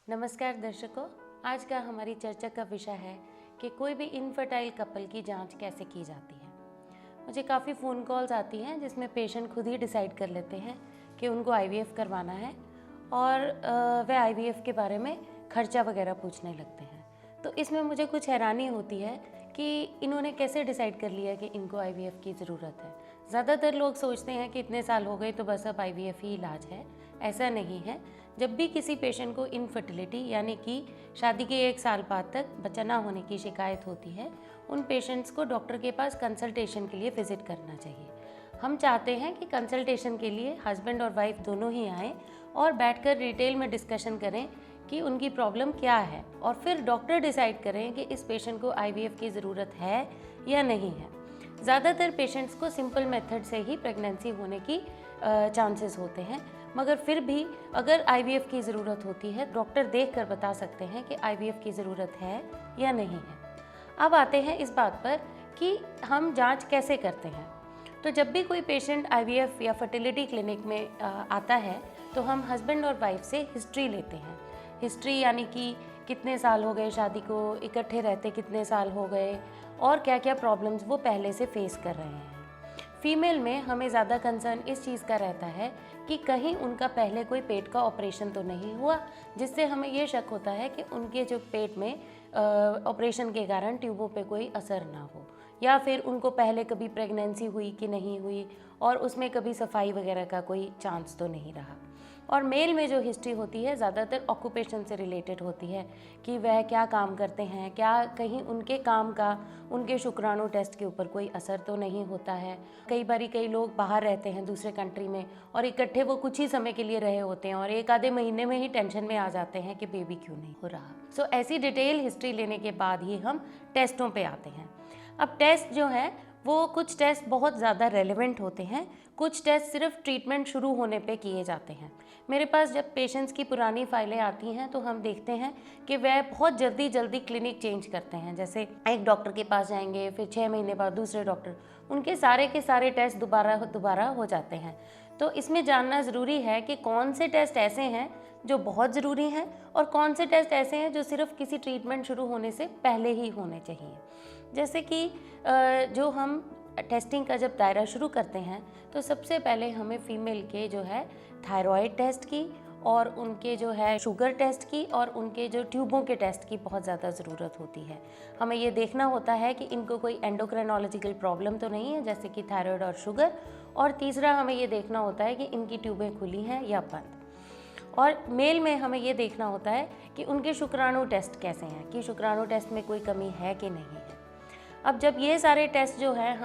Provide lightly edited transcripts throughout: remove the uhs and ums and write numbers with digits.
नमस्कार दर्शकों, आज का हमारी चर्चा का विषय है कि कोई भी इनफर्टाइल कपल की जांच कैसे की जाती है। मुझे काफ़ी फ़ोन कॉल्स आती हैं जिसमें पेशेंट खुद ही डिसाइड कर लेते हैं कि उनको आईवीएफ करवाना है और वह आईवीएफ के बारे में खर्चा वगैरह पूछने लगते हैं। तो इसमें मुझे कुछ हैरानी होती है कि इन्होंने कैसे डिसाइड कर लिया कि इनको आईवीएफ की ज़रूरत है। ज़्यादातर लोग सोचते हैं कि इतने साल हो गए तो बस अब आईवीएफ ही इलाज है। ऐसा नहीं है। जब भी किसी पेशेंट को इनफर्टिलिटी यानी कि शादी के 1 साल बाद तक बच्चा ना होने की शिकायत होती है, उन पेशेंट्स को डॉक्टर के पास कंसल्टेशन के लिए विज़िट करना चाहिए। हम चाहते हैं कि कंसल्टेशन के लिए हस्बैंड और वाइफ दोनों ही आएँ और बैठकर डिटेल में डिस्कशन करें कि उनकी प्रॉब्लम क्या है और फिर डॉक्टर डिसाइड करें कि इस पेशेंट को आईवीएफ की ज़रूरत है या नहीं है। ज़्यादातर पेशेंट्स को सिंपल मेथड से ही प्रेगनेंसी होने की चांसेस होते हैं, मगर फिर भी अगर आईवीएफ की ज़रूरत होती है डॉक्टर देखकर बता सकते हैं कि आईवीएफ की ज़रूरत है या नहीं है। अब आते हैं इस बात पर कि हम जांच कैसे करते हैं। तो जब भी कोई पेशेंट आईवीएफ या फर्टिलिटी क्लिनिक में आता है तो हम हस्बैंड और वाइफ से हिस्ट्री लेते हैं। हिस्ट्री यानी कि कितने साल हो गए शादी को, इकट्ठे रहते कितने साल हो गए और क्या क्या प्रॉब्लम्स वो पहले से फेस कर रहे हैं। फीमेल में हमें ज़्यादा कंसर्न इस चीज़ का रहता है कि कहीं उनका पहले कोई पेट का ऑपरेशन तो नहीं हुआ, जिससे हमें ये शक होता है कि उनके जो पेट में ऑपरेशन के कारण ट्यूबों पे कोई असर ना हो, या फिर उनको पहले कभी प्रेगनेंसी हुई कि नहीं हुई और उसमें कभी सफाई वगैरह का कोई चांस तो नहीं रहा। और मेल में जो हिस्ट्री होती है ज़्यादातर ऑक्यूपेशन से रिलेटेड होती है कि वह क्या काम करते हैं, क्या कहीं उनके काम का उनके शुक्राणु टेस्ट के ऊपर कोई असर तो नहीं होता है। कई बारी कई लोग बाहर रहते हैं दूसरे कंट्री में और इकट्ठे वो कुछ ही समय के लिए रहे होते हैं और एक आधे महीने में ही टेंशन में आ जाते हैं कि बेबी क्यों नहीं हो रहा। ऐसी डिटेल हिस्ट्री लेने के बाद ही हम टेस्टों पे आते हैं। अब टेस्ट जो है वो कुछ टेस्ट बहुत ज़्यादा रेलेवेंट होते हैं, कुछ टेस्ट सिर्फ ट्रीटमेंट शुरू होने पे किए जाते हैं। मेरे पास जब पेशेंट्स की पुरानी फाइलें आती हैं तो हम देखते हैं कि वह बहुत जल्दी क्लिनिक चेंज करते हैं। जैसे एक डॉक्टर के पास जाएंगे, फिर 6 महीने बाद दूसरे डॉक्टर, उनके सारे के सारे टेस्ट दोबारा हो जाते हैं। तो इसमें जानना ज़रूरी है कि कौन से टेस्ट ऐसे हैं जो बहुत ज़रूरी हैं और कौन से टेस्ट ऐसे हैं जो सिर्फ किसी ट्रीटमेंट शुरू होने से पहले ही होने चाहिए। जैसे कि जो हम टेस्टिंग का जब दायरा शुरू करते हैं तो सबसे पहले हमें फीमेल के जो है थायराइड टेस्ट की और उनके जो है शुगर टेस्ट की और उनके जो ट्यूबों के टेस्ट की बहुत ज़्यादा ज़रूरत होती है। हमें ये देखना होता है कि इनको कोई एंडोक्राइनोलॉजिकल प्रॉब्लम तो नहीं है, जैसे कि थायराइड और शुगर। और तीसरा हमें ये देखना होता है कि इनकी ट्यूबें खुली हैं या बंद। और मेल में हमें ये देखना होता है कि उनके शुक्राणु टेस्ट कैसे हैं, कि शुक्राणु टेस्ट में कोई कमी है कि नहीं है। अब जब ये सारे टेस्ट जो हैं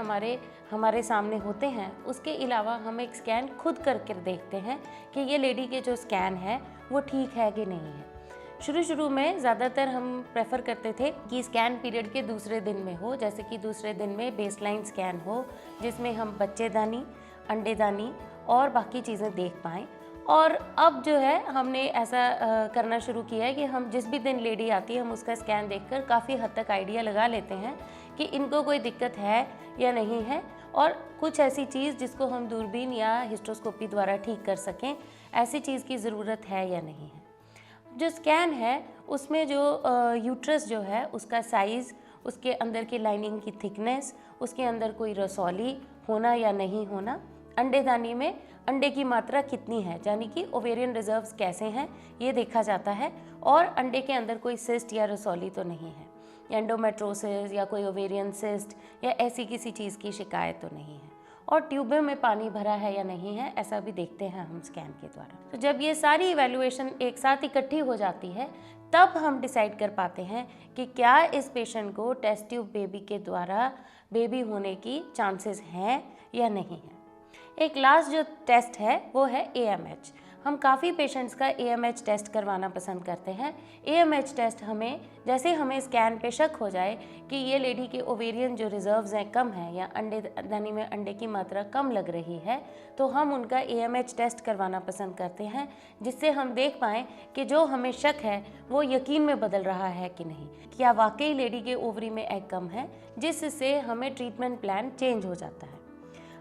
हमारे सामने होते हैं, उसके अलावा हम एक स्कैन खुद करके देखते हैं कि ये लेडी के जो स्कैन है वो ठीक है कि नहीं है। शुरू में ज़्यादातर हम प्रेफर करते थे कि स्कैन पीरियड के दूसरे दिन में हो, जैसे कि दूसरे दिन में बेसलाइन स्कैन हो जिसमें हम बच्चेदानी, अंडेदानी और बाकी चीज़ें देख पाएँ। और अब जो है हमने ऐसा करना शुरू किया है कि हम जिस भी दिन लेडी आती है हम उसका स्कैन देखकर काफ़ी हद तक आइडिया लगा लेते हैं कि इनको कोई दिक्कत है या नहीं है, और कुछ ऐसी चीज़ जिसको हम दूरबीन या हिस्ट्रोस्कोपी द्वारा ठीक कर सकें, ऐसी चीज़ की ज़रूरत है या नहीं है। जो स्कैन है उसमें जो यूट्रस जो है उसका साइज़, उसके अंदर की लाइनिंग की थिकनेस, उसके अंदर कोई रसौली होना या नहीं होना, अंडेदानी में अंडे की मात्रा कितनी है यानी कि ओवेरियन रिजर्व्स कैसे हैं ये देखा जाता है, और अंडे के अंदर कोई सिस्ट या रसौली तो नहीं है, एंडोमेट्रोसिस या कोई ओवेरियन सिस्ट या ऐसी किसी चीज़ की शिकायत तो नहीं है, और ट्यूबों में पानी भरा है या नहीं है ऐसा भी देखते हैं हम स्कैन के द्वारा। तो जब ये सारी इवैल्यूएशन एक साथ इकट्ठी हो जाती है तब हम डिसाइड कर पाते हैं कि क्या इस पेशेंट को टेस्ट ट्यूब बेबी के द्वारा बेबी होने की चांसेस हैं या नहीं है। एक लास्ट जो टेस्ट है वो है AMH। हम काफ़ी पेशेंट्स का AMH टेस्ट करवाना पसंद करते हैं। AMH टेस्ट हमें स्कैन पे शक हो जाए कि ये लेडी के ओवेरियन जो रिजर्व्स हैं कम है या अंडेदानी में अंडे की मात्रा कम लग रही है, तो हम उनका AMH टेस्ट करवाना पसंद करते हैं, जिससे हम देख पाएँ कि जो हमें शक है वो यकीन में बदल रहा है कि नहीं, क्या वाकई लेडी के ओवरी में एग कम है, जिससे हमें ट्रीटमेंट प्लान चेंज हो जाता है।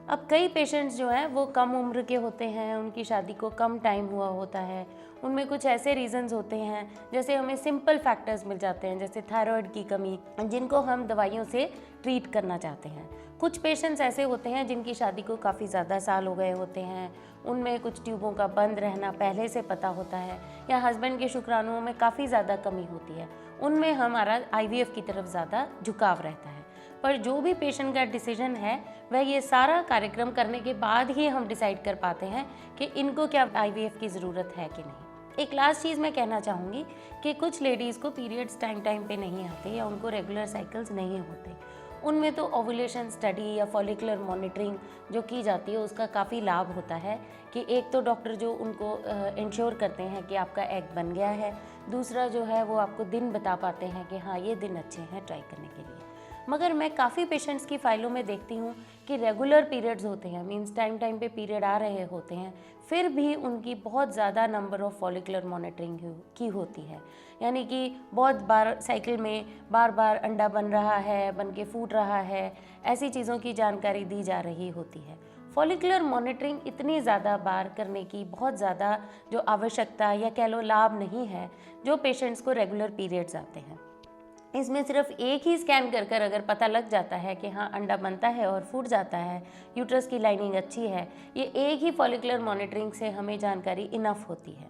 अब कई पेशेंट्स जो हैं वो कम उम्र के होते हैं, उनकी शादी को कम टाइम हुआ होता है, उनमें कुछ ऐसे रीज़न्स होते हैं जैसे हमें सिंपल फैक्टर्स मिल जाते हैं जैसे थायराइड की कमी, जिनको हम दवाइयों से ट्रीट करना चाहते हैं। कुछ पेशेंट्स ऐसे होते हैं जिनकी शादी को काफ़ी ज़्यादा साल हो गए होते हैं, उनमें कुछ ट्यूबों का बंद रहना पहले से पता होता है या हस्बैंड के शुक्राणुओं में काफ़ी ज़्यादा कमी होती है, उनमें हमारा IVF की तरफ ज़्यादा झुकाव रहता है। पर जो भी पेशेंट का डिसीजन है वह ये सारा कार्यक्रम करने के बाद ही हम डिसाइड कर पाते हैं कि इनको क्या IVF की ज़रूरत है कि नहीं। एक लास्ट चीज़ मैं कहना चाहूँगी कि कुछ लेडीज़ को पीरियड्स टाइम पे नहीं आते या उनको रेगुलर साइकिल्स नहीं होते, उनमें तो ओव्यूलेशन स्टडी या फॉलिकुलर मॉनिटरिंग जो की जाती है उसका काफ़ी लाभ होता है कि एक तो डॉक्टर जो उनको इंश्योर करते हैं कि आपका एग बन गया है, दूसरा जो है वो आपको दिन बता पाते हैं कि हाँ ये दिन अच्छे हैं ट्राई करने के लिए। मगर मैं काफ़ी पेशेंट्स की फ़ाइलों में देखती हूँ कि रेगुलर पीरियड्स होते हैं, मींस टाइम पे पीरियड आ रहे होते हैं, फिर भी उनकी बहुत ज़्यादा नंबर ऑफ़ फॉलिकुलर मॉनिटरिंग की होती है, यानी कि बहुत बार साइकिल में बार बार अंडा बन रहा है, बन के फूट रहा है, ऐसी चीज़ों की जानकारी दी जा रही होती है। फॉलिकुलर मॉनिटरिंग इतनी ज़्यादा बार करने की बहुत ज़्यादा जो आवश्यकता या कह लो लाभ नहीं है जो पेशेंट्स को रेगुलर पीरियड्स आते हैं। इसमें सिर्फ एक ही स्कैन कर अगर पता लग जाता है कि हाँ अंडा बनता है और फूट जाता है, यूट्रस की लाइनिंग अच्छी है, ये एक ही फॉलिकुलर मॉनिटरिंग से हमें जानकारी इनफ होती है।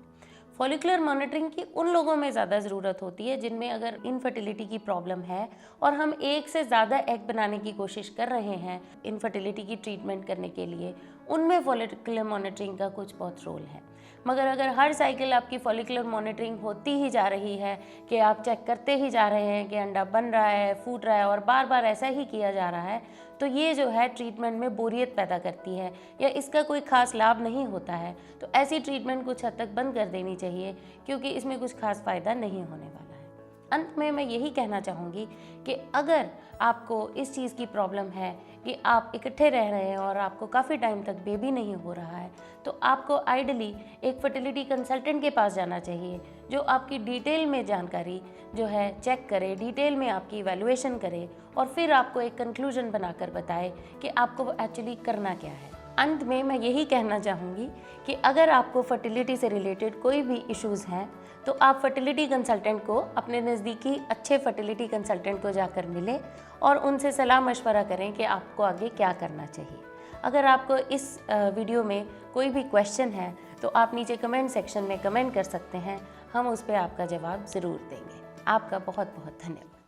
फॉलिकुलर मॉनिटरिंग की उन लोगों में ज़्यादा ज़रूरत होती है जिनमें अगर इनफर्टिलिटी की प्रॉब्लम है और हम एक से ज़्यादा एग बनाने की कोशिश कर रहे हैं इनफर्टिलिटी की ट्रीटमेंट करने के लिए, उनमें फॉलिकुलर मॉनिटरिंग का कुछ बहुत रोल है। मगर अगर हर साइकिल आपकी फॉलिकुलर मॉनिटरिंग होती ही जा रही है कि आप चेक करते ही जा रहे हैं कि अंडा बन रहा है, फूट रहा है और बार बार ऐसा ही किया जा रहा है, तो ये जो है ट्रीटमेंट में बोरियत पैदा करती है या इसका कोई खास लाभ नहीं होता है। तो ऐसी ट्रीटमेंट कुछ हद तक बंद कर देनी चाहिए क्योंकि इसमें कुछ खास फ़ायदा नहीं होने वाला है। अंत में मैं यही कहना चाहूँगी कि अगर आपको इस चीज़ की प्रॉब्लम है कि आप इकट्ठे रह रहे हैं और आपको काफ़ी टाइम तक बेबी नहीं हो रहा है, तो आपको आइडली एक फर्टिलिटी कंसल्टेंट के पास जाना चाहिए जो आपकी डिटेल में जानकारी जो है चेक करे, डिटेल में आपकी इवैल्यूएशन करे और फिर आपको एक कंक्लूजन बनाकर बताए कि आपको एक्चुअली करना क्या है। अंत में मैं यही कहना चाहूँगी कि अगर आपको फर्टिलिटी से रिलेटेड कोई भी इश्यूज़ हैं तो आप फर्टिलिटी कंसल्टेंट को, अपने नज़दीकी अच्छे फर्टिलिटी कंसल्टेंट को जाकर मिलें और उनसे सलाह मशवरा करें कि आपको आगे क्या करना चाहिए। अगर आपको इस वीडियो में कोई भी क्वेश्चन है तो आप नीचे कमेंट सेक्शन में कमेंट कर सकते हैं, हम उस पर आपका जवाब ज़रूर देंगे। आपका बहुत बहुत धन्यवाद।